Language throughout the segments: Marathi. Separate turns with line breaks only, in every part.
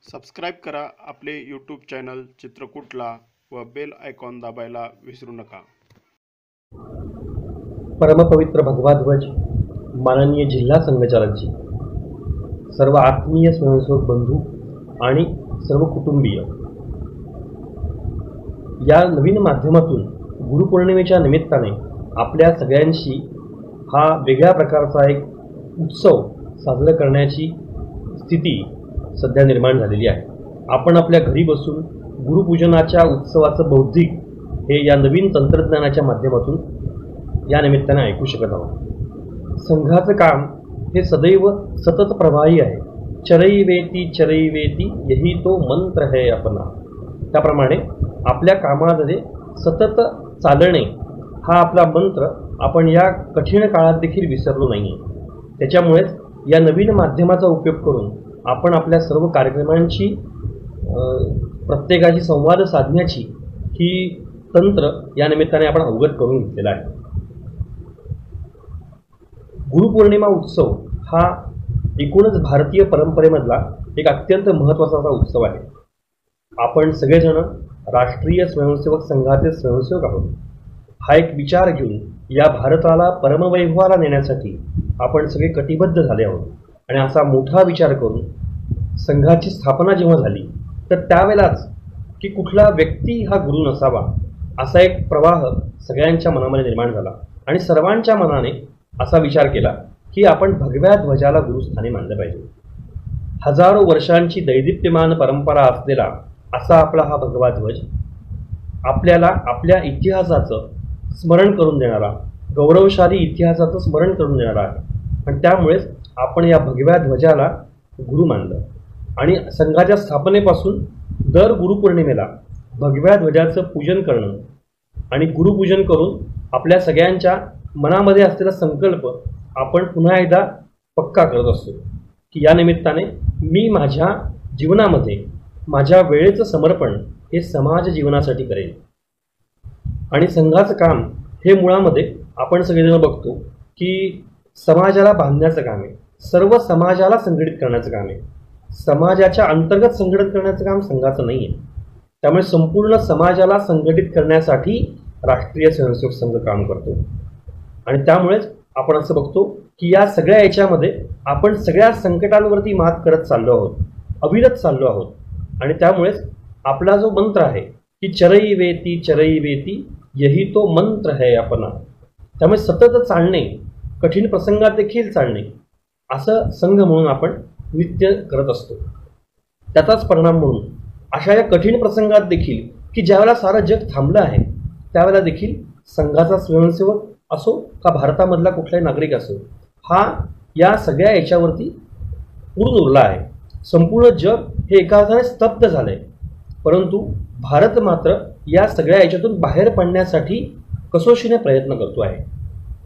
सबस्क्राईब करा आपले यूट्यूब चॅनल चित्रकूटला व बेल आयकॉन दाबायला विसरू नका।
परमपवित्र भगवा ध्वज माननीय जिल्हा संघचालकजी, सर्व आत्मीय स्वयंसेवक बंधू आणि सर्व कुटुंबीय, या नवीन माध्यमातून गुरुपौर्णिमेच्या निमित्ताने आपल्या सगळ्यांशी हा वेगळ्या प्रकारचा एक उत्सव साजरा करण्याची स्थिती सध्या निर्माण झालेली आहे। आपण आपल्या घरी बसून गुरुपूजनाच्या उत्सवाचं बौद्धिक हे या नवीन तंत्रज्ञानाच्या माध्यमातून या निमित्ताने ऐकू शकत आहोत। संघाचं काम हे सदैव सतत प्रवाही आहे। चरई वेती यही तो मंत्र है अपना। त्याप्रमाणे आपल्या कामामध्ये सतत चालणे हा आपला मंत्र आपण या कठीण काळात देखील विसरलो नाही। त्याच्यामुळेच या नवीन माध्यमाचा उपयोग करून आपण आपल्या सर्व कार्यक्रमांची प्रत्येकाशी संवाद साधण्याची ही तंत्र या निमित्ताने आपण अवगत करून घेतलेला आहे। गुरुपौर्णिमा उत्सव हा एकूणच भारतीय परंपरेमधला एक अत्यंत महत्त्वाचा उत्सव आहे। आपण सगळेजण राष्ट्रीय स्वयंसेवक संघाचे स्वयंसेवक आहोत। हा एक विचार घेऊन या भारताला परमवैभवाला नेण्यासाठी आपण सगळे कटिबद्ध झाले आहोत आणि असा मोठा विचार करून संघाची स्थापना जेव्हा झाली तर त्यावेळेलाच की कुठला व्यक्ती हा गुरु नसावा असा एक प्रवाह सगळ्यांच्या मनामध्ये निर्माण झाला आणि सर्वांच्या मनाने असा विचार केला की आपण भगव्या ध्वजाला गुरुस्थानी मानले पाहिजे। हजारो वर्षांची दैदिप्यमान परंपरा असलेला असा आपला हा भगवा ध्वज आपल्याला आपल्या इतिहासाचं स्मरण करून देणारा, गौरवशाली इतिहासाचं स्मरण करून देणारा आहे आणि त्यामुळेच आपण या भगव्या ध्वजाला गुरु मानलं आणि संघाच्या स्थापनेपासून दर गुरुपौर्णिमेला भगव्या ध्वजाचं पूजन करणं आणि गुरुपूजन करून आपल्या सगळ्यांच्या मनामध्ये असलेला संकल्प आपण पुन्हा एकदा पक्का करत असतो की या निमित्ताने मी माझ्या जीवनामध्ये माझ्या वेळेचं समर्पण हे समाज जीवनासाठी करेन। आणि संघाचं काम हे मुळामध्ये आपण सगळेजण बघतो की समाजाला बांधण्याचं काम आहे, सर्व समाजाला संघटित करण्याचं काम आहे। समाजाच्या अंतर्गत संघटित करण्याचं काम संघाचं नाही आहे। त्यामुळे संपूर्ण समाजाला संघटित करण्यासाठी राष्ट्रीय स्वयंसेवक संघ काम करतो आणि त्यामुळेच आपण असं बघतो की या सगळ्या याच्यामध्ये आपण सगळ्या संकटांवरती मात करत चाललो आहोत, अविरत चाललो आहोत आणि त्यामुळेच आपला जो मंत्र आहे की चरई वेती यही तो मंत्र है अपना। त्यामुळे सतत चालणे, कठीण प्रसंगात देखील चालणे असं संघ म्हणून आपण नित्य करत असतो। त्याचाच परिणाम म्हणून अशा या कठीण प्रसंगात देखील की ज्यावेळेला सारं जग थांबलं आहे त्यावेळेला देखील संघाचा स्वयंसेवक असो का भारतामधला कुठलाही नागरिक असो हा या सगळ्या याच्यावरती पूर्ण उरला आहे। संपूर्ण जग हे एका अर्थाने स्तब्ध झालंय, परंतु भारत मात्र या सगळ्या याच्यातून बाहेर पडण्यासाठी कसोशीने प्रयत्न करतो आहे।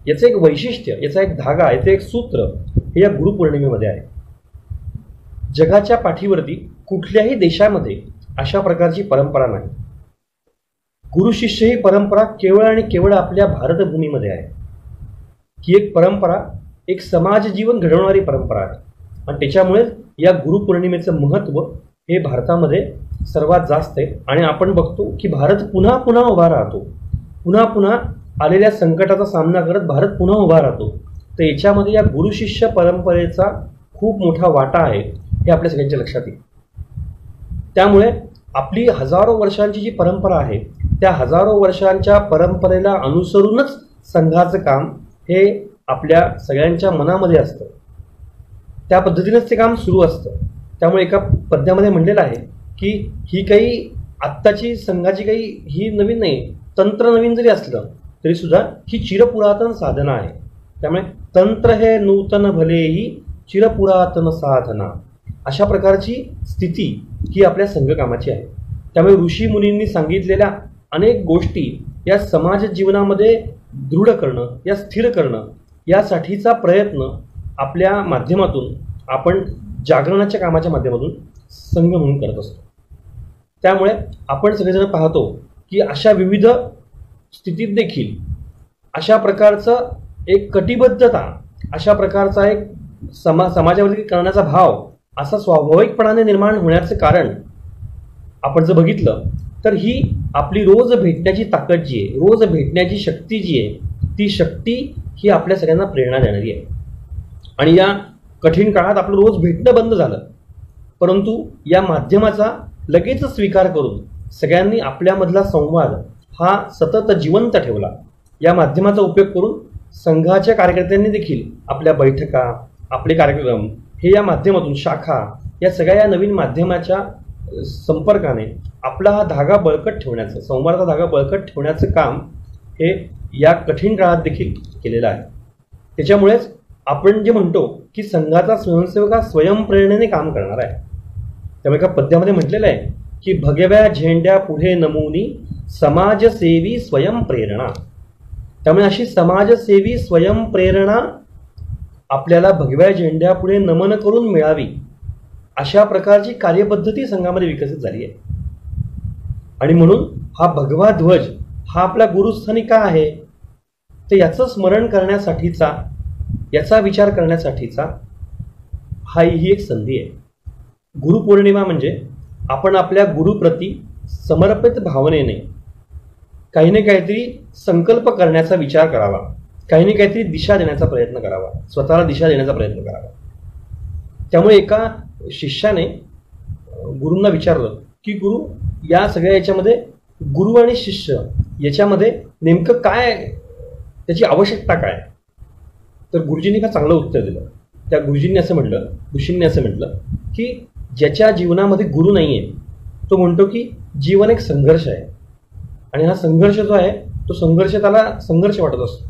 याचं एक वैशिष्ट्य, याचा एक धागा, याचं एक सूत्र हे या गुरुपौर्णिमेमध्ये आहे। जगाच्या पाठीवरती कुठल्याही देशामध्ये अशा प्रकारची परंपरा नाही। गुरुशिष्य ही परंपरा केवळ आणि केवळ आपल्या भारतभूमीमध्ये आहे। ही एक परंपरा एक समाज जीवन घडवणारी परंपरा आहे आणि त्याच्यामुळे या गुरुपौर्णिमेचं महत्त्व हे भारतामध्ये सर्वात जास्त आहे आणि आपण बघतो की भारत पुन्हा पुन्हा उभा राहतो, पुन्हा पुन्हा आलेल्या संकटाचा सामना करत भारत पुन्हा उभा राहतो। तर याच्यामध्ये या गुरुशिष्य परंपरेचा खूप मोठा वाटा आहे हे आपल्या सगळ्यांच्या लक्षात येईल। त्यामुळे आपली हजारो वर्षांची जी परंपरा आहे त्या हजारो वर्षांच्या परंपरेला अनुसरूनच संघाचं काम हे आपल्या सगळ्यांच्या मनामध्ये असतं, त्या पद्धतीनेच ते काम सुरू असतं। त्यामुळे एका पद्यामध्ये म्हणलेलं आहे की ही काही आत्ताची संघाची काही ही नवीन नाही, तंत्र नवीन जरी असलं तरी सुद्धा ही चिरपुरातन साधना आहे। त्यामुळे तंत्र हे नूतन भलेही चिरपुरातन साधना, अशा प्रकारची स्थिती ही आपल्या संघकामाची आहे। त्यामुळे ऋषी मुनींनी सांगितलेल्या अनेक गोष्टी या समाज जीवनामध्ये दृढ करणं, या स्थिर करणं यासाठीचा प्रयत्न आपल्या माध्यमातून आपण जागरणाच्या कामाच्या माध्यमातून संघ म्हणून करत असतो। त्यामुळे आपण सगळेजण पाहतो की अशा विविध स्थितीत देखील अशा प्रकारचं एक कटिबद्धता, अशा प्रकारचा एक समाजावरती करण्याचा भाव असा स्वाभाविकपणाने निर्माण होण्याचं कारण आपण जर बघितलं तर ही आपली रोज भेटण्याची ताकद जी आहे, रोज भेटण्याची शक्ती जी आहे, ती शक्ती ही आपल्या सगळ्यांना प्रेरणा देणारी आहे. आणि या कठीण काळात आपलं रोज भेटणं बंद झालं, परंतु या माध्यमाचा लगेच स्वीकार करून सगळ्यांनी आपल्यामधला संवाद हा सतत जिवंत ठेवला. या माध्यमाचा उपयोग करून संघाच्या कार्यकर्त्यांनी देखील आपल्या बैठका, आपले कार्यक्रम हे या माध्यमातून, शाखा, या सगळ्या या नवीन माध्यमाच्या संपर्काने आपला हा धागा बळकट ठेवण्याचं, संवादाचा धागा बळकट ठेवण्याचं काम हे या कठीण काळात देखील केलेलं आहे. त्याच्यामुळेच आपण जे म्हणतो की संघाचा स्वयंसेवक हा स्वयंप्रेरणेने काम करणार आहे. त्यामुळे एका पद्यामध्ये म्हटलेलं आहे की भगव्या झेंड्या पुढे नमुनी समाजसेवी स्वयंप्रेरणा. त्यामुळे अशी समाजसेवी स्वयंप्रेरणा आपल्याला भगव्या झेंड्या पुढे नमन करून मिळावी, अशा प्रकारची कार्यपद्धती संघामध्ये विकसित झाली आहे. आणि म्हणून हा भगवा ध्वज हा आपल्या गुरुस्थानी का आहे, तर याचं स्मरण करण्यासाठीचा, याचा विचार करण्यासाठीचा ही एक संधी आहे. गुरुपौर्णिमा म्हणजे आपण आपल्या गुरुप्रती समर्पित भावनेने काही ना काहीतरी संकल्प करण्याचा विचार करावा, काही ना काहीतरी दिशा देण्याचा प्रयत्न करावा, स्वतःला दिशा देण्याचा प्रयत्न करावा. त्यामुळे एका शिष्याने गुरूंना विचारलं की गुरु, या सगळ्या याच्यामध्ये गुरु आणि शिष्य याच्यामध्ये नेमकं काय, त्याची आवश्यकता काय. तर गुरुजींनी फार चांगलं उत्तर दिलं. त्या ऋषींनी असं म्हटलं की ज्याच्या जीवनामध्ये गुरु नाही आहे तो म्हणतो की जीवन एक संघर्ष आहे, आणि हा संघर्ष जो आहे तो संघर्ष त्याला संघर्ष वाटत असतो.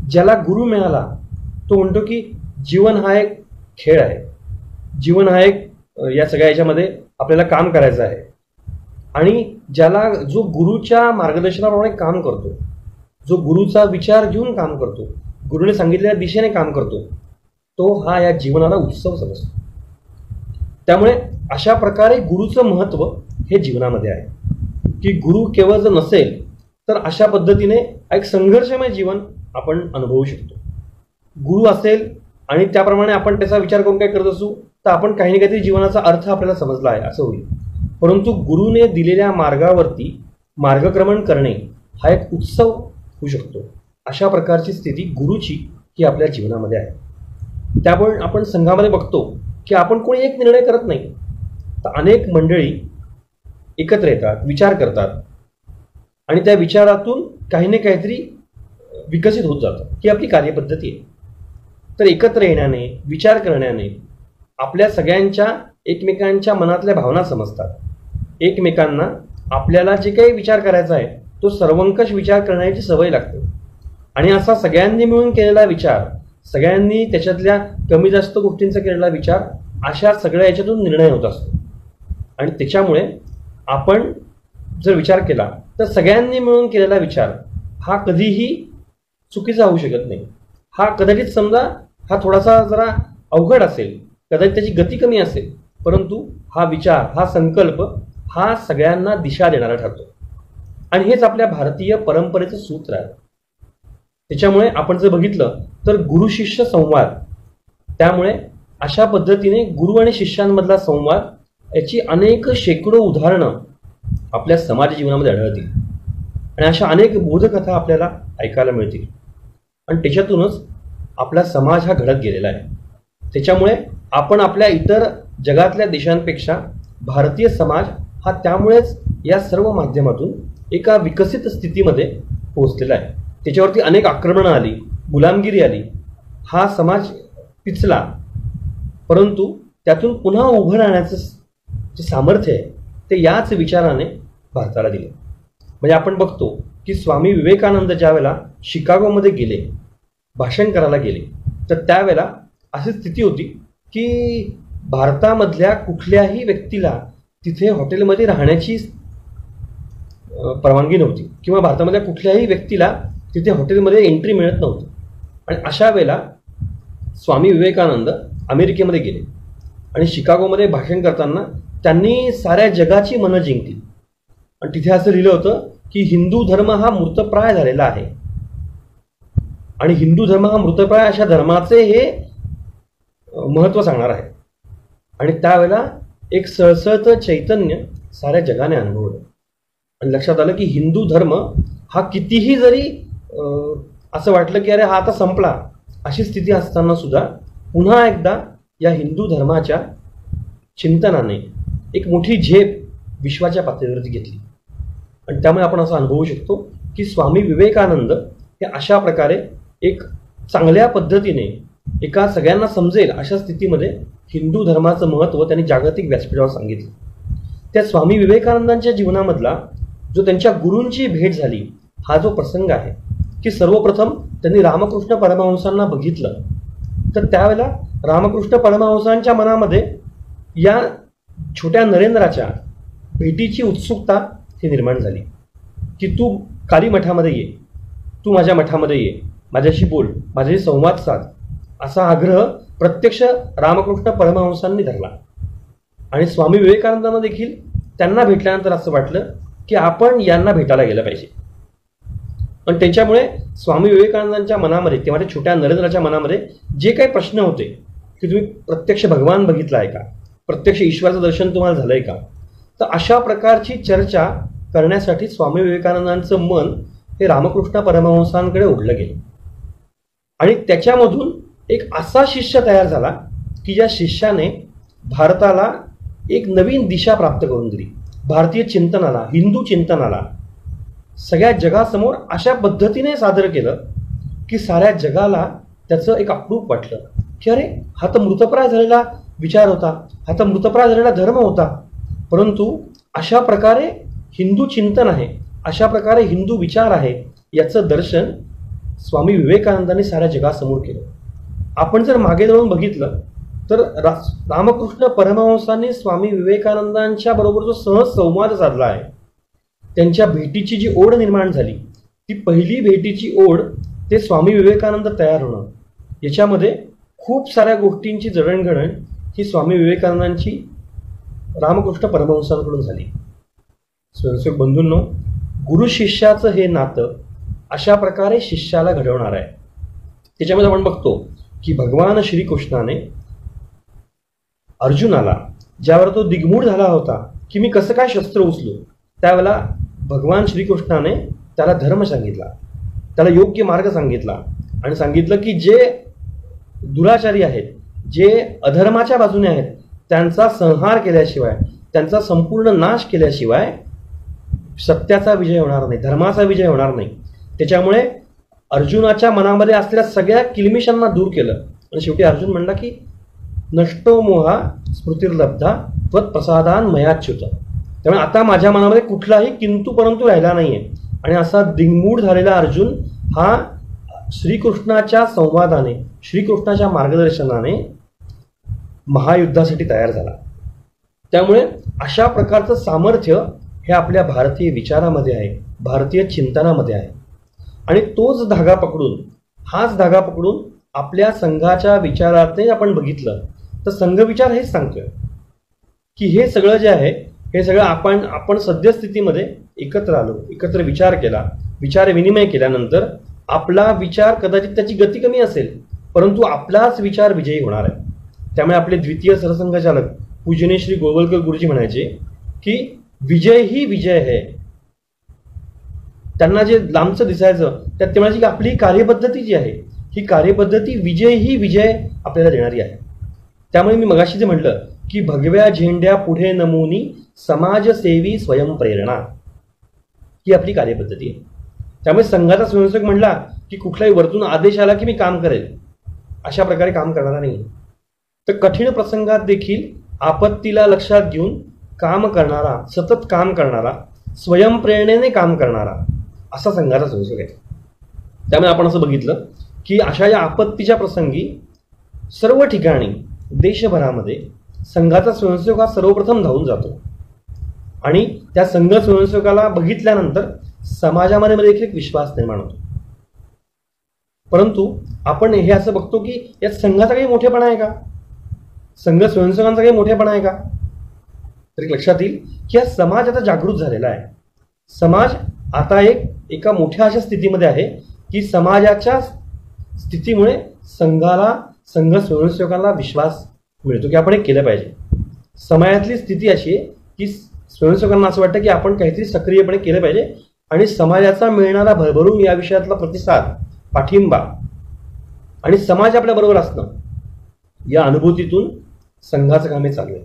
ज्याला गुरु मिळाला तो म्हणतो की जीवन हा एक खेळ आहे, जीवन हा एक, या सगळ्या याच्यामध्ये आपल्याला काम करायचं आहे. आणि ज्याला, जो गुरुच्या मार्गदर्शनाप्रमाणे काम करतो, जो गुरुचा विचार घेऊन काम करतो, गुरुने सांगितलेल्या दिशेने काम करतो, तो हा या जीवनाला उत्सव समजतो. त्यामुळे अशा प्रकारे गुरुचं महत्त्व हे जीवनामध्ये आहे की गुरु केवळ जर नसेल तर अशा पद्धतीने एक संघर्षमय जीवन आपण अनुभवू शकतो. गुरु असेल आणि त्याप्रमाणे आपण त्याचा विचार करून काय करत असू तर आपण काही ना काहीतरी जीवनाचा अर्थ आपल्याला समजला आहे असं होईल. परंतु गुरुने दिलेल्या मार्गावरती मार्गक्रमण करणे हा एक उत्सव होऊ शकतो. अशा प्रकारची स्थिती गुरुची ही आपल्या जीवनामध्ये आहे. त्यामुळे आपण संघामध्ये बघतो की आपण कोणी एक निर्णय करत नाही, तर अनेक मंडळी एकत्र येतात, विचार करतात, आणि त्या विचारातून काही ना काहीतरी विकसित होत जातं. ही आपली कार्यपद्धती आहे. तर एकत्र येण्याने, विचार करण्याने आपल्या सगळ्यांच्या एकमेकांच्या मनातल्या भावना समजतात. एकमेकांना आपल्याला जे काही विचार करायचा आहे तो सर्वंकष विचार करण्याची सवय लागते. आणि असा सगळ्यांनी मिळून केलेला विचार, सगळ्यांनी त्याच्यातल्या कमी जास्त गोष्टींचा केलेला विचार, अशा सगळ्या याच्यातून निर्णय होत असतो. आणि त्याच्यामुळे आपण जर विचार केला तर सगळ्यांनी मिळून केलेला विचार हा कधीही चुकीचा होऊ शकत नाही. हा कदाचित समजा हा थोडासा जरा अवघड असेल, कदाचित त्याची गती कमी असेल, परंतु हा विचार, हा संकल्प हा सगळ्यांना दिशा देणारा ठरतो. आणि हेच आपल्या भारतीय परंपरेचं सूत्र आहे. त्याच्यामुळे आपण जर बघितलं तर गुरु शिष्य संवाद, त्यामुळे अशा पद्धतीने गुरु आणि शिष्यांमधला संवाद याची अनेक शेकडो उदाहरणं आपल्या समाज जीवनामध्ये आढळतील. आणि अशा अनेक बोधकथा आपल्याला ऐकायला मिळतील. आणि त्याच्यातूनच आपला समाज हा घडत गेलेला आहे. त्याच्यामुळे आपण आपल्या इतर जगातल्या देशांपेक्षा भारतीय समाज हा त्यामुळेच या सर्व माध्यमातून एका विकसित स्थितीमध्ये पोहोचलेला आहे. त्याच्यावरती अनेक आक्रमणं आली, गुलामगिरी आली, हा समाज पिचला, परंतु त्यातून पुन्हा उभं राहण्याचं जे सामर्थ्य आहे ते याच विचाराने भारताला दिले. म्हणजे आपण बघतो की स्वामी विवेकानंद ज्यावेळेला शिकागोमध्ये गेले, भाषण करायला गेले, तर त्यावेळेला अशी स्थिती होती की भारतामधल्या कुठल्याही व्यक्तीला तिथे हॉटेलमध्ये राहण्याची परवानगी नव्हती, किंवा भारतामधल्या कुठल्याही व्यक्तीला तिथे हॉटेलमध्ये एंट्री मिळत नव्हती. आणि अशा वेळेला स्वामी विवेकानंद अमेरिकेमध्ये गेले आणि शिकागोमध्ये भाषण करताना त्यांनी साऱ्या जगाची मनं जिंकली. आणि तिथे असं लिहिलं होतं की हिंदू धर्म हा मृतप्राय झालेला आहे, आणि हिंदू धर्म हा मृतप्राय अशा धर्माचे हे महत्त्व सांगणार आहे. आणि त्यावेळेला एक सळसळतं चैतन्य साऱ्या जगाने अनुभवलं आणि लक्षात आलं की हिंदू धर्म हा कितीही जरी असं वाटलं की अरे हा आता संपला अशी स्थिती असताना सुद्धा पुन्हा एकदा या हिंदू धर्माच्या चिंतनाने एक मोठी झेप विश्वाच्या पातळीवरती घेतली. आणि त्यामुळे आपण असं अनुभवू शकतो की स्वामी विवेकानंद हे अशा प्रकारे एक चांगल्या पद्धतीने एका सगळ्यांना समजेल अशा स्थितीमध्ये हिंदू धर्माचं महत्त्व त्यांनी जागतिक व्यासपीठावर सांगितलं. त्या स्वामी विवेकानंदांच्या जीवनामधला जो त्यांच्या गुरूंची भेट झाली हा जो प्रसंग आहे की सर्वप्रथम त्यांनी रामकृष्ण परमहंसांना बघितलं, तर त्यावेळेला रामकृष्ण परमहंसांच्या मनामध्ये या छोट्या नरेंद्राच्या भेटीची उत्सुकता ही निर्माण झाली की तू काली मठामध्ये ये, तू माझ्या मठामध्ये ये, माझ्याशी बोल, माझ्याशी संवाद साध, असा आग्रह प्रत्यक्ष रामकृष्ण परमहंसांनी धरला. आणि स्वामी विवेकानंदांना देखील त्यांना भेटल्यानंतर असं वाटलं की आपण यांना भेटायला गेलं पाहिजे. पण त्यांच्यामुळे स्वामी विवेकानंदांच्या मनामध्ये किंवा त्या छोट्या नरेंद्राच्या मनामध्ये जे काही प्रश्न होते की तुम्ही प्रत्यक्ष भगवान बघितला आहे का, प्रत्यक्ष ईश्वराचं दर्शन तुम्हाला झालंय का, तर अशा प्रकारची चर्चा करण्यासाठी स्वामी विवेकानंदांचं मन हे रामकृष्ण परमहंसांकडे ओढलं गेलं. आणि त्याच्यामधून एक असा शिष्य तयार झाला की ज्या शिष्याने भारताला एक नवीन दिशा प्राप्त करून दिली. भारतीय चिंतनाला, हिंदू चिंतनाला सगळ्या जगासमोर अशा पद्धतीने सादर केलं की साऱ्या जगाला त्याचं एक अप्रूप वाटलं की अरे हा तर मृतप्राय झालेला विचार होता, हा तर मृतप्राय झालेला धर्म होता, परंतु अशा प्रकारे हिंदू चिंतन आहे, अशा प्रकारे हिंदू विचार आहे याचं दर्शन स्वामी विवेकानंदांनी साऱ्या जगासमोर केलं. आपण जर मागे जाऊन बघितलं तर रामकृष्ण परमहंसांनी स्वामी विवेकानंदांच्या बरोबर जो सहज संवाद साधला आहे, त्यांच्या भेटीची जी ओढ निर्माण झाली, ती पहिली भेटीची ओढ ते स्वामी विवेकानंद तयार होणं, याच्यामध्ये खूप साऱ्या गोष्टींची जडणघडण ही स्वामी विवेकानंदांची रामकृष्ण परमहंसांकडून झाली. स्वयंसेवक बंधूंनो, गुरु शिष्याचं हे नातं अशा प्रकारे शिष्याला घडवणार आहे. त्याच्यामध्ये आपण बघतो की भगवान श्रीकृष्णाने अर्जुनाला ज्यावर तो दिग्मूढ झाला होता की मी कसं काय शस्त्र उचलू, त्यावेळेला भगवान श्रीकृष्णाने त्याला धर्म सांगितला, त्याला योग्य मार्ग सांगितला आणि सांगितलं की जे दुराचारी आहेत, जे अधर्माच्या बाजूने आहेत, त्यांचा संहार केल्याशिवाय, त्यांचा संपूर्ण नाश केल्याशिवाय सत्याचा विजय होणार नाही, धर्माचा विजय होणार नाही. त्याच्यामुळे अर्जुनाच्या मनामध्ये असलेल्या सगळ्या किलमिशांना दूर केलं आणि शेवटी अर्जुन म्हणला की नष्टो मोहा स्मृतिर्लब्धा त्वत्प्रसादान मयाच्युत. त्यामुळे आता माझ्या मनामध्ये कुठलाही किंतु परंतु राहिला नाहीये. आणि असा दिग्मूढ झालेला अर्जुन हा श्रीकृष्णाच्या संवादाने, श्रीकृष्णाच्या मार्गदर्शनाने महायुद्धासाठी तयार झाला. त्यामुळे अशा प्रकारचं सामर्थ्य हे आपल्या भारतीय विचारामध्ये आहे, भारतीय चिंतनामध्ये आहे. आणि तोच धागा पकडून, हाच धागा पकडून आपल्या संघाच्या विचारातही आपण बघितलं तर संघविचार हेच सांगतोय की हे सगळं जे आहे, हे सगळं आपण सद्यस्थितीमध्ये एकत्र आलो, एकत्र विचार केला, विचार विनिमय केल्यानंतर आपला विचार कदाचित त्याची गती कमी असेल, परंतु आपलाच विचार विजयी होणार आहे. त्यामुळे आपले द्वितीय सरसंघचालक पूजनीय श्री गोवलकर गुरुजी म्हणायचे की विजय ही विजय है. त्यांना जे लांबचं दिसायचं त्यात ते म्हणायचे की आपली कार्यपद्धती जी आहे, ही कार्यपद्धती विजय ही विजय आपल्याला देणारी आहे. त्यामुळे मी मगाशी जे म्हटलं की भगव्या झेंड्या पुढे नमुनी समाजसेवी स्वयंप्रेरणा, ही आपली कार्यपद्धती आहे. त्यामुळे संघाचा स्वयंसेवक म्हणला की कुठलाही वरतून आदेश आला की मी काम करेल, अशा प्रकारे काम करणारा नाही. तर कठीण प्रसंगात देखील आपत्तीला लक्षात घेऊन काम करणारा, सतत काम करणारा, स्वयंप्रेरणेने काम करणारा असा संघाचा स्वयंसेवक आहे. त्यामुळे आपण असं बघितलं की अशा या आपत्तीच्या प्रसंगी सर्व ठिकाणी देशभरामध्ये संघाचा स्वयंसेवक हा सर्वप्रथम धावून जातो आणि त्या संघ स्वयंसेवकाला बघितल्यानंतर समाजामध्ये देखील एक विश्वास निर्माण होतो. परंतु आपण हे असं बघतो की या संघाचा काही मोठेपणा आहे का, संघ स्वयंसेवकांचा काही मोठेपणा आहे का, तर लक्षात येईल की हा समाज आता जागृत झालेला आहे. समाज आता एका मोठ्या अशा स्थितीमध्ये आहे की समाजाच्या स्थितीमुळे संघ स्वयंसेवकांना विश्वास मिळतो की आपण हे केलं पाहिजे. समाजातली स्थिती अशी आहे की स्वयंसेवकांना असं वाटतं की आपण काहीतरी सक्रियपणे केलं पाहिजे आणि समाजाचा मिळणारा भरभरून या विषयातला प्रतिसाद, पाठिंबा आणि समाज आपल्या बरोबर असणं या अनुभूतीतून संघाचं काम हे चालू आहे.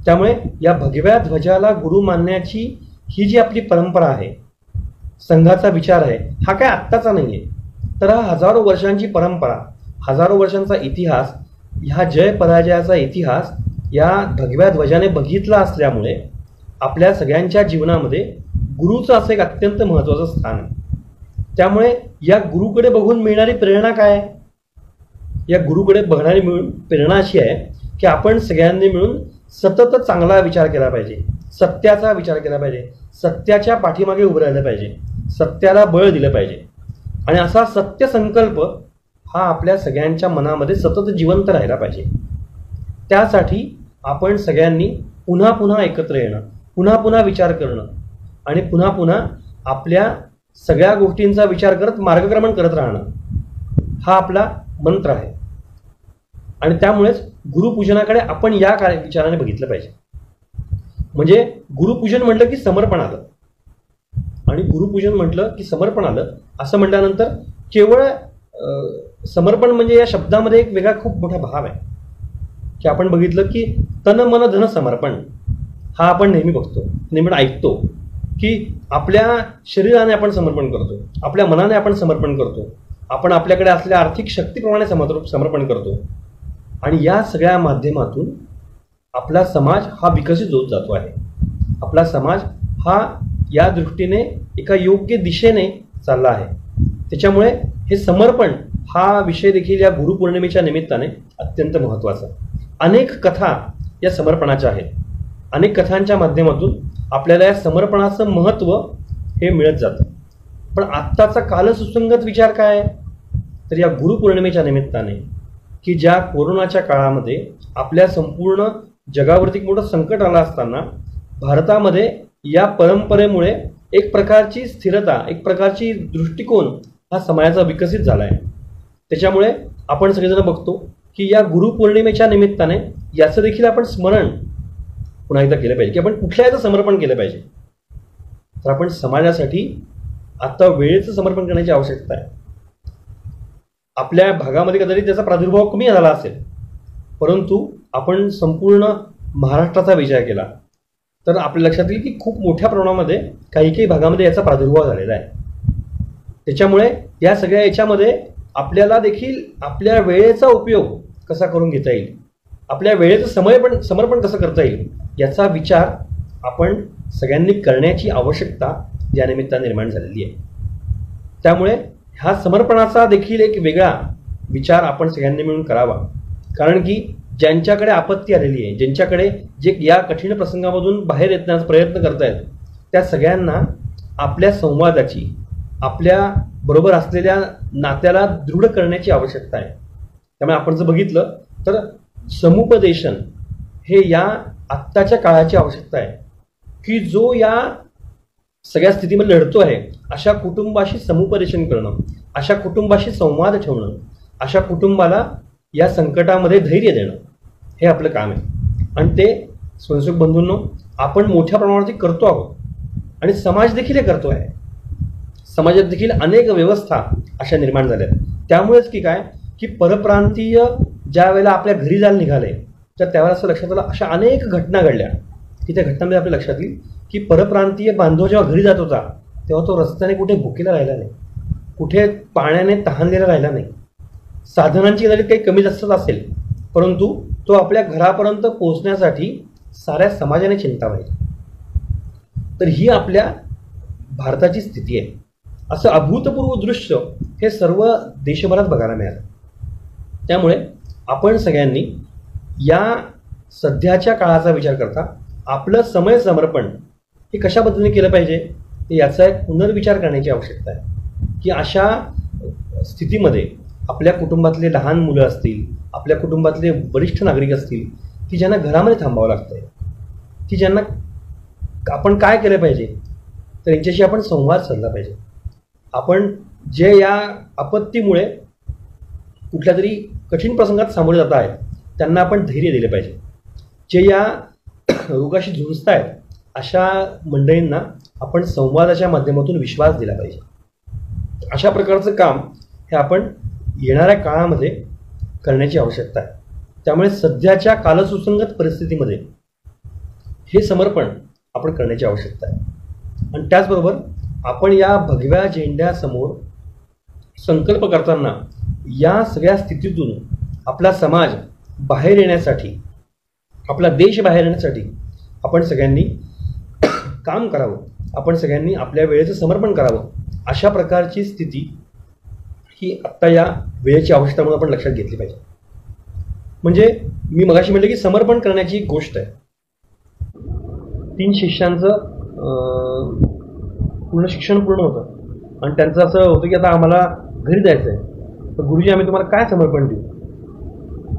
त्यामुळे या भगव्या ध्वजाला गुरु मानण्याची ही जी आपली परंपरा आहे, संघाचा विचार आहे, हा काय आत्ताचा नाही आहे, तर हा हजारो वर्षांची परंपरा, हजारो वर्षांचा इतिहास, ह्या जय पराजयाचा इतिहास या भगव्या ध्वजाने बघितला असल्यामुळे आपल्या सगळ्यांच्या जीवनामध्ये गुरुचं असं एक अत्यंत महत्त्वाचं स्थान आहे. त्यामुळे या गुरुकडे बघून मिळणारी प्रेरणा काय आहे? या गुरुकडे बघणारी प्रेरणा अशी आहे की आपण सगळ्यांनी मिळून सतत चांगला विचार केला पाहिजे, सत्याचा विचार केला पाहिजे, सत्याच्या पाठीमागे उभं राहिलं पाहिजे, सत्याला बळ दिलं पाहिजे आणि असा सत्य संकल्प हा आपल्या सगळ्यांच्या मनामध्ये सतत जिवंत राहिला पाहिजे. त्यासाठी आपण सगळ्यांनी पुन्हा पुन्हा एकत्र येणं, पुन्हा पुन्हा विचार करणं आणि पुन्हा पुन्हा आपल्या सगळ्या गोष्टींचा विचार करत मार्गक्रमण करत राहणं हा आपला मंत्र आहे. आणि त्यामुळेच गुरुपूजनाकडे आपण या विचाराने बघितलं पाहिजे. म्हणजे गुरुपूजन म्हटलं की समर्पण आलं आणि गुरुपूजन म्हटलं की समर्पण आलं असं म्हटल्यानंतर केवळ समर्पण म्हणजे या शब्दामध्ये एक वेगळा खूप मोठा भाव आहे की आपण बघितलं की तन मन धन समर्पण हा आपण नेहमी बघतो, नेहमी ऐकतो की आपल्या शरीराने आपण समर्पण करतो, आपल्या मनाने आपण समर्पण करतो, आपण आपल्याकडे असलेल्या आर्थिक शक्तीप्रमाणे समर्पण करतो आणि या सगळ्या माध्यमातून आपला समाज हा विकसित होत जातो आहे. आपला समाज हा या दृष्टीने एका योग्य दिशेने चालला आहे. त्याच्यामुळे हे समर्पण हा विषय देखील या गुरुपौर्णिमेच्या निमित्ताने अत्यंत महत्त्वाचा. अनेक कथा या समर्पणाच्या आहेत. अनेक कथांच्या माध्यमातून आपल्याला या समर्पणाचं महत्त्व हे मिळत जातं. पण आत्ताचा कालसुसंगत विचार काय आहे? तर या गुरुपौर्णिमेच्या निमित्ताने की ज्या कोरोनाच्या काळामध्ये आपल्या संपूर्ण जगावरती मोठं संकट आलं असताना भारतामध्ये या परंपरेमुळे एक प्रकारची स्थिरता, एक प्रकारची दृष्टिकोन हा समाजाचा विकसित झाला आहे. त्याच्यामुळे आपण सगळेजण बघतो की या गुरुपौर्णिमेच्या निमित्ताने याचं देखील आपण स्मरण पुन्हा एकदा केलं पाहिजे की आपण कुठल्या याचं समर्पण केलं पाहिजे. तर आपण समाजासाठी आता वेळेचं समर्पण करण्याची आवश्यकता आहे. आपल्या भागामध्ये कदाचित त्याचा प्रादुर्भाव कमी झाला असेल, परंतु आपण संपूर्ण महाराष्ट्राचा विचार केला तर आपल्या लक्षात येईल की खूप मोठ्या प्रमाणामध्ये काही भागामध्ये याचा प्रादुर्भाव झालेला आहे. त्याच्यामुळे या सगळ्या याच्यामध्ये आपल्याला देखील आपल्या वेळेचा उपयोग कसा करून घेता येईल, आपल्या वेळेचं समर्पण कसं करता येईल याचा विचार आपण सगळ्यांनी करण्याची आवश्यकता या निमित्ताने निर्माण झालेली आहे. त्यामुळे ह्या समर्पणाचा देखील एक वेगळा विचार आपण सगळ्यांनी मिळून करावा. कारण की ज्यांच्याकडे आपत्ती आलेली आहे, ज्यांच्याकडे जे या कठीण प्रसंगामधून बाहेर येण्याचा प्रयत्न करतायत, त्या सगळ्यांना आपल्या संवादाची, आपल्या बरोबर असलेल्या नात्याला दृढ करण्याची आवश्यकता आहे. त्यामुळे आपण जर बघितलं तर समुपदेशन हे या आत्ताच्या काळाची आवश्यकता आहे की जो या सगळ्या स्थितीमध्ये लढतो आहे अशा कुटुंबाशी समुपदेशन करणं, अशा कुटुंबाशी संवाद ठेवणं, अशा कुटुंबाला या संकटामध्ये धैर्य देणं हे आपलं काम आहे. आणि ते स्वयंसेवक बंधूंनो आपण मोठ्या प्रमाणावरती करतो आहोत आणि समाज देखील हे करतो आहे. समाजात देखील अनेक व्यवस्था अशा निर्माण झाल्या. त्यामुळेच की काय की परप्रांतीय ज्या वेळेला आपल्या घरी जायला निघाले तर त्यावेळेला असं लक्षात आलं अशा अनेक घटना घडल्या की त्या घटनांमध्ये आपल्या लक्षात येईल की परप्रांतीय बांधव जेव्हा घरी जात होता तेव्हा तो रस्त्याने कुठे भुकेला राहिला नाही, कुठे पाण्याने तहानलेला राहिला नाही. साधनांची कदाचित काही कमी जास्त असेल, परंतु तो आपल्या घरापर्यंत पोहोचण्यासाठी साऱ्या समाजाने चिंता पाहिजे. तर ही आपल्या भारताची स्थिती आहे. असं अभूतपूर्व दृश्य हे सर्व देशभरात बघायला मिळालं. त्यामुळे आपण सगळ्यांनी या सध्याच्या काळाचा विचार करता आपलं समय समर्पण हे कशा पद्धतीने केलं पाहिजे याचा एक पुनर्विचार करण्याची आवश्यकता आहे. की अशा स्थितीमध्ये आपल्या कुटुंबातले लहान मुलं असतील, आपल्या कुटुंबातले वरिष्ठ नागरिक असतील की ज्यांना घरामध्ये थांबावं लागतंय, की ज्यांना आपण काय केलं पाहिजे तर यांच्याशी आपण संवाद साधला पाहिजे. आपण जे या आपत्तीमुळे कुठल्या तरी कठीण प्रसंगात सामोरे जात आहेत त्यांना आपण धैर्य दिले पाहिजे. जे या रोगाशी झुंजत आहेत अशा मंडळींना आपण संवादाच्या माध्यमातून विश्वास दिला पाहिजे. अशा प्रकारचं काम हे आपण येणाऱ्या काळामध्ये करण्याची आवश्यकता आहे. त्यामुळे सध्याच्या कालसुसंगत परिस्थितीमध्ये हे समर्पण आपण करण्याची आवश्यकता आहे. आणि त्याचबरोबर आपण या भगव्या झेंड्यासमोर संकल्प करताना या सगळ्या स्थितीतून आपला समाज बाहेर येण्यासाठी, आपला देश बाहेर येण्यासाठी आपण सगळ्यांनी काम करावं. आपण सगळ्यांनी आपल्या वेळेचं समर्पण करावं. अशा प्रकारची स्थिती ही आत्ता या वेळेची आवश्यकता म्हणून आपण लक्षात घेतली पाहिजे. म्हणजे मी मगाशी म्हटलं की समर्पण करण्याची एक गोष्ट आहे. 3 शिष्यांचं पूर्ण शिक्षण पूर्ण होतं आणि त्यांचं असं होतं की आता आम्हाला घरी जायचं आहे. तर गुरुजी आम्ही तुम्हाला काय समर्पण देऊ?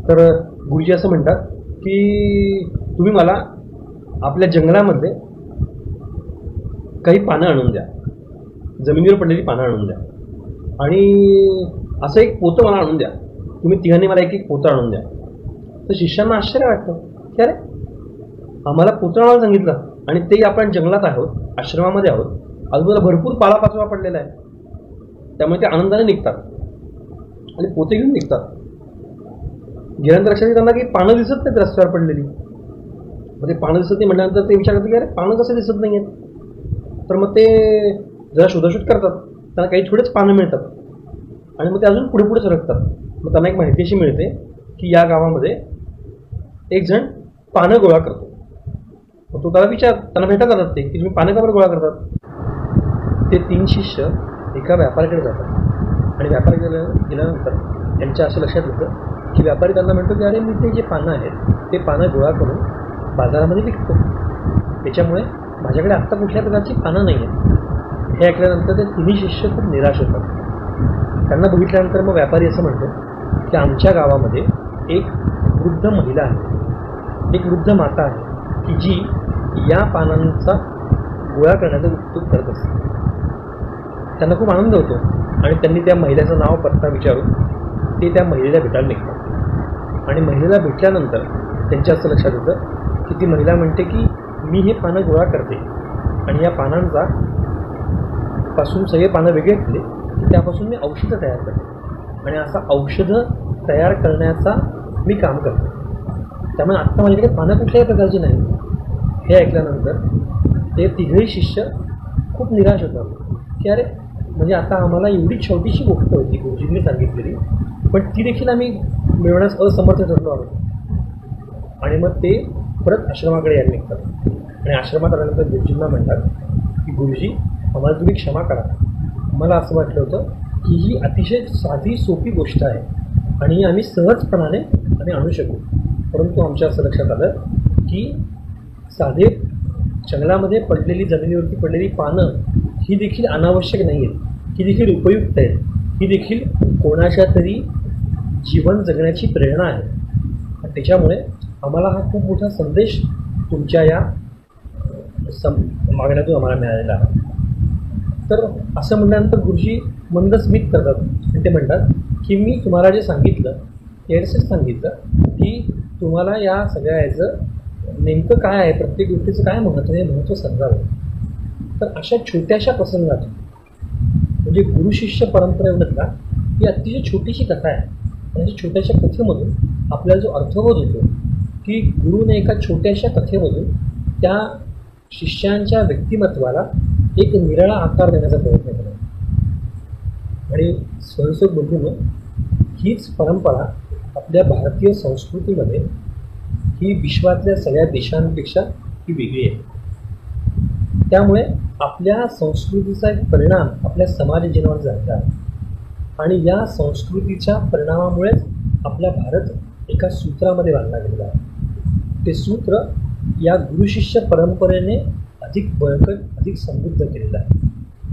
तर गुरुजी असं म्हणतात की तुम्ही मला आपल्या जंगलामध्ये काही पानं आणून द्या, जमिनीवर पडलेली पानं आणून द्या आणि असं एक पोतं मला आणून द्या. तुम्ही तिघांनी मला एक एक पोतं आणून द्या. तर शिष्यांना आश्चर्य वाटतं की अरे आम्हाला पोतं आणायला सांगितलं आणि तेही आपण जंगलात आहोत, आश्रमामध्ये आहोत, आजूबाजूला भरपूर पालापाचोळा पडलेला आहे. त्यामुळे ते आनंदाने निघतात आणि पोते घेऊन निघतात. गेल्यानंतर लक्षात येताना की पानं दिसत नाहीत रस्त्यावर पडलेली. मग ते पानं दिसत नाही म्हटल्यानंतर ते विचार करतात की अरे पानं कसं दिसत नाही आहेत. तर मग ते जरा शोधाशोध करतात. त्यांना काही थोडेच पानं मिळतात आणि मग ते अजून पुढे पुढे सरकतात. मग त्यांना एक माहिती अशी मिळते की या गावामध्ये एक जण पानं गोळा करतो. मग तो त्याला त्यांना भेटत जातात ते की तुम्ही पानं का बरं गोळा करतात? ते 3 शिष्य एका व्यापाऱ्याकडे जातात आणि व्यापाऱ्याकडे गेल्यानंतर त्यांच्या असं लक्षात येतं की व्यापारी त्यांना म्हणतो की अरे मी ते जे पानं आहेत ते पानं गोळा करून बाजारामध्ये विकतो. त्याच्यामुळे माझ्याकडे आत्ता कुठल्या प्रकारची पानं नाही आहेत. हे ऐकल्यानंतर ते 3 शिष्य खूप निराश होतात. त्यांना बघितल्यानंतर मग व्यापारी असं म्हणतो की आमच्या गावामध्ये एक वृद्ध महिला आहे, एक वृद्ध माता आहे की जी या पानांचा गोळा करण्याचा उद्योग करत असते. त्यांना खूप आनंद होतो आणि त्यांनी त्या महिलेचं नाव पत्ता विचारून ते त्या महिलेला भेटायला निघतात. आणि महिलेला भेटल्यानंतर त्यांच्या असं लक्षात येतं की ती महिला म्हणते की मी हे पानं गोळा करते आणि या पानांचा पासून सगळे पानं वेगळे केले की त्यापासून मी औषधं तयार करते आणि असा औषधं तयार करण्याचा मी काम करते. त्यामुळे आत्ता माझ्याकडे पानं कुठल्याही प्रकारची नाही. हे ऐकल्यानंतर ते 3 शिष्य खूप निराश होतात की अरे म्हणजे आता आम्हाला एवढी छोटीशी गोष्ट होती गुरुजींनी सांगितलेली, पण ती देखील आम्ही मिळवण्यास असमर्थ ठरलो आहोत. आणि मग ते परत आश्रमाकडे यायला निघतात आणि आश्रमात आल्यानंतर गुरुजींना म्हणतात की गुरुजी आम्हाला तुम्ही क्षमा करा. मला असं वाटलं होतं की ही अतिशय साधी सोपी गोष्ट आहे आणि आम्ही सहजपणाने आणू शकू. परंतु आमच्या असं लक्षात आलं की साधे जंगलामध्ये पडलेली, जमिनीवरती पडलेली पानं ही देखील अनावश्यक नाही आहेत, ही देखील उपयुक्त आहेत, ही देखील कोणाच्या तरी जीवन जगण्याची प्रेरणा आहे. आणि त्याच्यामुळे आम्हाला हा खूप मोठा संदेश तुमच्या या मागण्यातून आम्हाला मिळालेला आहे. तर असं म्हटल्यानंतर गुरुजी मंद स्मित करतात आणि ते म्हणतात की मी तुम्हाला जे सांगितलं याचं सांगितलं की तुम्हाला या सगळ्या याचं नेमकं काय आहे, प्रत्येक गोष्टीचं काय महत्त्व आहे, महत्त्व समजावं. तर अशा छोट्याशा प्रसंगातून म्हणजे गुरुशिष्य परंपरेमधला ही अतिशय छोटीशी कथा आहे. म्हणजे छोट्याशा कथेमधून आपल्याला जो अर्थबोध होतो की गुरुने एका छोट्याशा कथेमधून त्या शिष्यांच्या व्यक्तिमत्वाला एक निराळा आकार देण्याचा प्रयत्न केला. आणि स्वयंसेवक बंधूंनो, हीच परंपरा आपल्या भारतीय संस्कृतीमध्ये ही विश्वातल्या सगळ्या देशांपेक्षा ही वेगळी आहे. त्यामुळे आपल्या संस्कृतीचा एक परिणाम आपल्या समाज जीवनावर झाला आहे आणि या संस्कृतीच्या परिणामामुळेच आपला भारत एका सूत्रामध्ये बांधला गेलेला आहे. ते सूत्र या गुरुशिष्य परंपरेने अधिक बळकट, अधिक समृद्ध केलेलं आहे.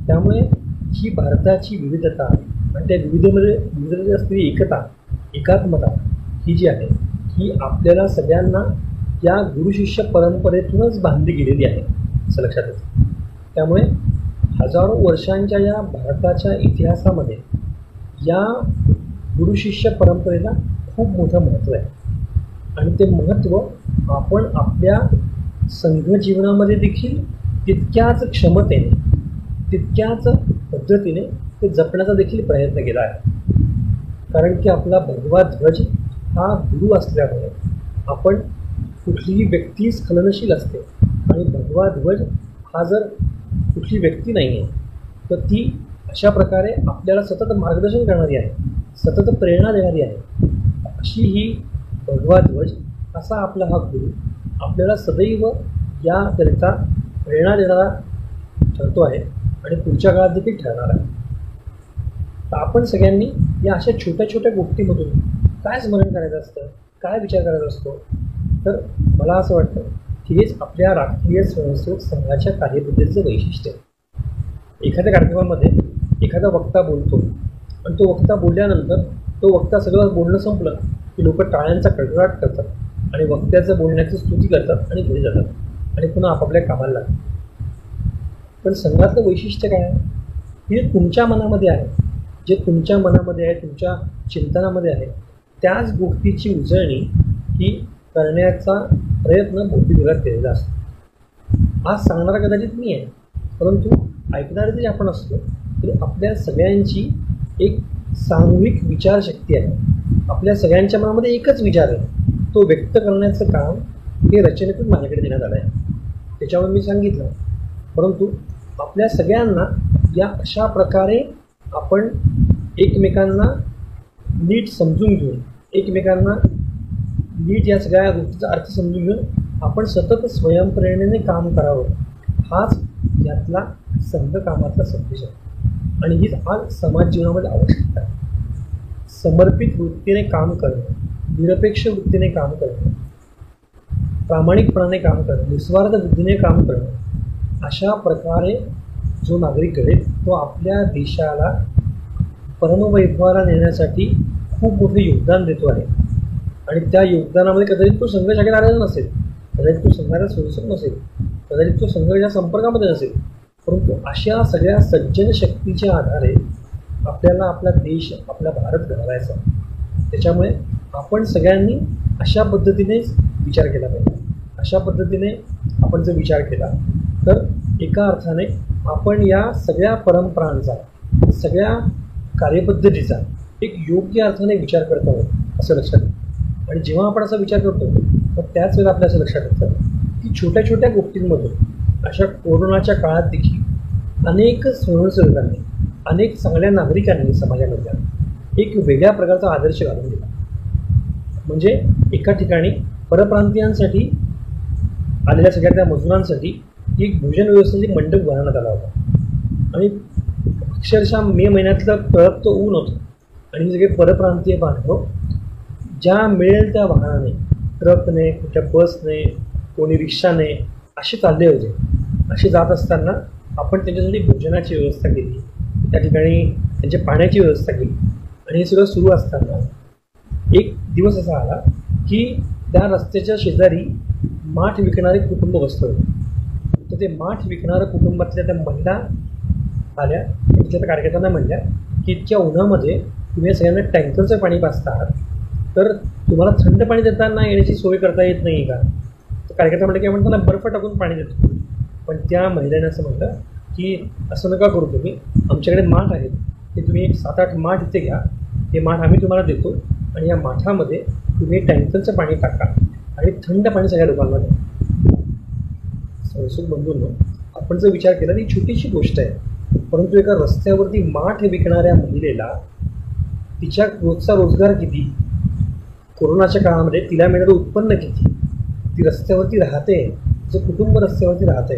त्यामुळे ही भारताची विविधता आणि त्या विविधतेमध्ये असलेली एकता, एकात्मता ही जी आहे ही आपल्याला सगळ्यांना या गुरुशिष्य परंपरेतूनच बांधली गेलेली आहे असं लक्षात येतं. त्यामुळे हजारो वर्षांच्या या भारताच्या इतिहासामध्ये या गुरुशिष्य परंपरेला खूप मोठं महत्त्व आहे आणि ते महत्त्व आपण आपल्या संघ जीवनामध्ये देखील तितक्याच क्षमतेने, तितक्याच पद्धतीने ते जपण्याचा देखील प्रयत्न केला आहे. कारण की आपला भगवा ध्वज हा गुरु असल्यामुळे आपण कुठलीही व्यक्ती स्खलनशील असते आणि भगवा ध्वज हा जर कुठली व्यक्ती नाही आहे तर ती अशा प्रकारे आपल्याला सतत मार्गदर्शन करणारी आहे, सतत प्रेरणा देणारी आहे. अशी ही भगवा ध्वज असा आपला हा गुरु आपल्याला सदैव याकरिता प्रेरणा देणारा ठरतो आहे आणि पुढच्या काळात देखील ठरणार आहे. तर आपण सगळ्यांनी या अशा छोट्या छोट्या गोष्टीमधून काय स्मरण करायचं असतं, काय विचार करायचा असतो, तर मला असं वाटतं की हेच आपल्या राष्ट्रीय स्वयंसेवक संघाच्या कार्यपद्धतीचं वैशिष्ट्य आहे. एखाद्या कार्यक्रमामध्ये एखादा वक्ता बोलतो आणि तो वक्ता बोलल्यानंतर तो वक्ता सगळं बोलणं संपलं की लोक टाळ्यांचा कडकडाट करतात आणि वक्त्याचं बोलण्याची स्तुती करतात आणि घरी जातात आणि पुन्हा आपापल्या कामाला लागतात. पण संघातलं वैशिष्ट्य काय आहे? हे तुमच्या मनामध्ये आहे, जे तुमच्या मनामध्ये आहे, तुमच्या चिंतनामध्ये आहे, त्याच गोष्टीची उजळणी ही करण्याचा प्रयत्न बौद्धिक विभागात केलेला असतो. आज सांगणारा कदाचित मी आहे, परंतु ऐकणारे जरी आपण असलो तरी आपल्या सगळ्यांची एक सामूहिक विचारशक्ती आहे. आपल्या सगळ्यांच्या मनामध्ये एकच विचार आहे, तो व्यक्त करण्याचं काम हे रचनेतून माझ्याकडे देण्यात आलं आहे. त्याच्यावर मी सांगितलं, परंतु आपल्या सगळ्यांना या अशा प्रकारे आपण एकमेकांना नीट समजून घेऊन, एकमेकांना नीट या सगळ्या गोष्टीचा अर्थ समजून घेऊन आपण सतत स्वयंप्रेरणेने काम करावं, हाच यातला संघ कामातला संदेश आहे. आणि हीच आज समाज जीवनामध्ये आवश्यकता आहे. समर्पित वृत्तीने काम करणं, निरपेक्ष वृत्तीने काम करणं, प्रामाणिकपणाने काम करणं, निस्वार्थ बुद्धीने काम करणं, अशा प्रकारे जो नागरिक घडेल तो आपल्या देशाला परमवैभवाला नेण्यासाठी खूप मोठं योगदान देतो आहे. आणि त्या योगदानामध्ये कदाचित तो संघ शाखेत आलेला नसेल, कदाचित तो संघाचा सदस्य नसेल, कदाचित तो संघाच्या संपर्कामध्ये नसेल, परंतु अशा सगळ्या सज्जन शक्तीच्या आधारे आपल्याला आपला देश, आपला भारत घडवायचा. त्याच्यामुळे आपण सगळ्यांनी अशा पद्धतीनेच विचार केला पाहिजे. अशा पद्धतीने आपण जर विचार केला तर एका अर्थाने आपण या सगळ्या परंपरांचा, सगळ्या कार्यपद्धतीचा एक योग्य अर्थाने विचार करत आहोत असं लक्षात येतं. आणि जेव्हा आपण असा विचार करतो तर त्याच वेळेला आपल्या असं लक्षात येतं की छोट्या छोट्या गोष्टींमधून अशा कोरोनाच्या काळात देखील अनेक स्वयंसेवकांनी, अनेक चांगल्या नागरिकांनी समाजामधल्या एक वेगळ्या प्रकारचा आदर्श घालून दिला. म्हणजे एका ठिकाणी परप्रांतीयांसाठी आलेल्या सगळ्या त्या मजुरांसाठी एक भोजन व्यवस्थेची मंडप बनवण्यात आला होता. आणि अक्षरशः मे महिन्यातलं तळपतं ऊन होतं आणि हे सगळे परप्रांतीय बांधव ज्या मिळेल त्या वाहनाने, ट्रकने, कुठल्या बसने, कोणी रिक्षाने असे चालले होते. असे जात असताना आपण त्यांच्यासाठी भोजनाची व्यवस्था केली, त्या ठिकाणी त्यांच्या पाण्याची व्यवस्था केली. आणि हे सगळं सुरू असताना एक दिवस असा आला की त्या रस्त्याच्या शेजारी माठ विकणारे कुटुंब बसलं होतं. तर ते माठ विकणाऱ्या कुटुंबातल्या त्या महिला आल्या, तिथल्या त्या कार्यकर्त्यांना म्हणल्या की इतक्या उन्हामध्ये तुम्ही सगळ्यांना टँकरचं पाणी पाजता आहात, तर तुम्हाला थंड पाणी देताना येण्याची सोय करता येत नाही का? तर कार्यकर्ता म्हटलं की आपण त्यांना बर्फ टाकून पाणी देतो. पण त्या महिलांनी असं म्हटलं की असं नका करू तुम्ही, आमच्याकडे माठ आहेत, ते तुम्ही 7-8 माठ इथे घ्या, ते माठ आम्ही तुम्हाला देतो आणि या माठामध्ये तुम्ही टँकरचं पाणी टाका आणि थंड पाणी सगळ्या लोकांना द्या. स्वयंसेवक बंधूंनो, आपण जर विचार केला ती छोटीशी गोष्ट आहे, परंतु एका रस्त्यावरती माठ विकणाऱ्या महिलेला तिच्या रोजचा रोजगार किती, कोरोनाच्या काळामध्ये तिला मिळणारं उत्पन्न किती, ती रस्त्यावरती राहते, तिचं कुटुंब रस्त्यावरती राहते,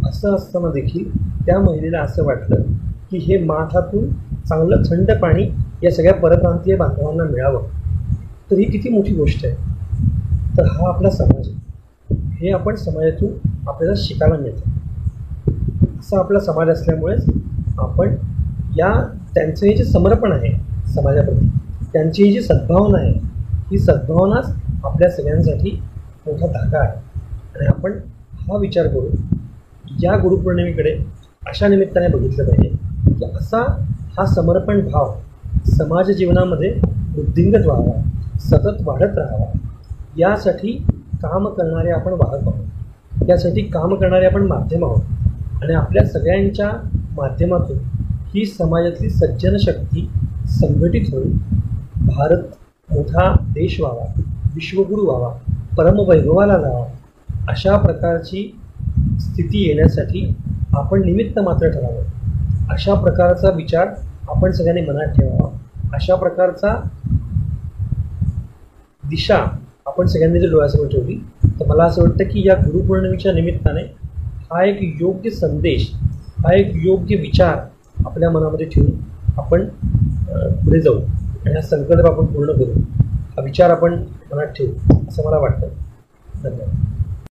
असं असताना देखील त्या महिलेला असं वाटलं की हे माठातून चांगलं थंड पाणी या सगळ्या परप्रांतीय बांधवांना मिळावं. तर ही किती मोठी गोष्ट आहे. तर हा आपला समाज आहे, हे आपण समाजातून आपल्याला शिकायला मिळतं. असा आपला समाज असल्यामुळेच आपण या त्यांचं हे जे समर्पण आहे समाजाप्रती, त्यांची ही जी सद्भावना आहे, ही सद्भावनाच आपल्या सगळ्यांसाठी मोठा धागा आहे. आणि आपण हा विचार करून या गुरुपौर्णिमेकडे अशा निमित्ताने बघितलं पाहिजे की असा हा समर्पण भाव समाज जीवनामध्ये वृद्धिंगत व्हावा, सतत वाढत राहावा, यासाठी काम करणारे आपण वाहक आहोत, त्यासाठी काम करणारे आपण माध्यम आहोत आणि आपल्या सगळ्यांच्या माध्यमातून ही समाजातली सज्जन शक्ती संघटित होऊन भारत मोठा देश व्हावा, विश्वगुरू व्हावा, परमवैभवाला जावा, अशा प्रकारची स्थिती येण्यासाठी आपण निमित्त मात्र ठरावं. अशा प्रकारचा विचार आपण सगळ्यांनी मनात ठेवावा. अशा प्रकारचा दिशा आपण सगळ्यांनी जर डोळ्यासमोर ठेवली तर मला असं वाटतं की या गुरुपौर्णिमेच्या निमित्ताने हा एक योग्य संदेश, हा एक योग्य विचार आपल्या मनामध्ये ठेवून आपण पुढे जाऊ आणि हा संकल्प आपण पूर्ण करू, हा विचार आपण मनात ठेवू असं मला वाटतं. धन्यवाद.